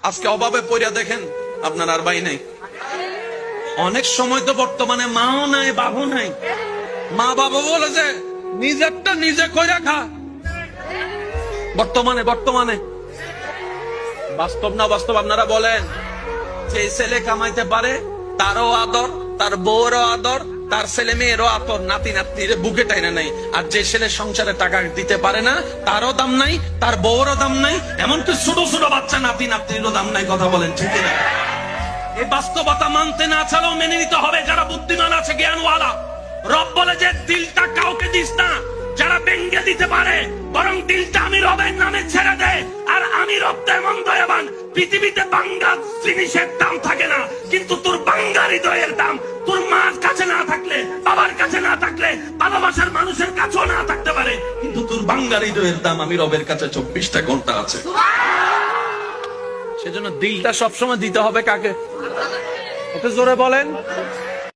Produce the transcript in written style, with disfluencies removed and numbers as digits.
আজকে অভাবে পড়িয়া দেখেন আপনার আর ভাই নাই। অনেক সময় তো বর্তমানে মাও নাই বাবু নাই, মা বাবা বলে যে নিজেরটা নিজে কইরা খা। বর্তমানে বর্তমানে বাস্তব না বাস্তব আপনারা বলেন। যে ছেলে কামাইতে পারে তারও আদর, তার বউরও আদর, তার ছেলে মেয়েরও আদর, নাতি নাতনির বুকে টাইনা নাই। আর যে ছেলে সংসারে টাকা দিতে পারে না তারও দাম নাই, তার বউরও দাম নাই, এমনকি ছোট ছোট বাচ্চা নাতি নাতনিরও দাম নাই। কথা বলেন ঠিক না? এই বাস্তবতা মানতে না চালেও মেনে নিতে হবে যারা বুদ্ধিমান আছে, জ্ঞানওয়ালা। রব বলে যে দিলটা কাউকে দিস না যারা ভেঙে দিতে পারে, বরং দিলটা আমি রবের নামে ছেড়ে দে। আর আমি রব এমন দয়াবান, পৃথিবীতে বাঙ্গা জিনিসের দাম থাকে না, কিন্তু তোর বাঙ্গা হৃদয়ের দাম তোর মার কাছে না থাকলে, বাবার কাছে না থাকলে, ভালোবাসার মানুষের কাছেও না থাকতে পারে, কিন্তু তোর বাঙ্গা হৃদয়ের দাম আমি রবের কাছে 24টা ঘন্টা আছে। সেজন্য দিলটা সবসময় দিতে হবে কাকে? একটু জোরে বলেন।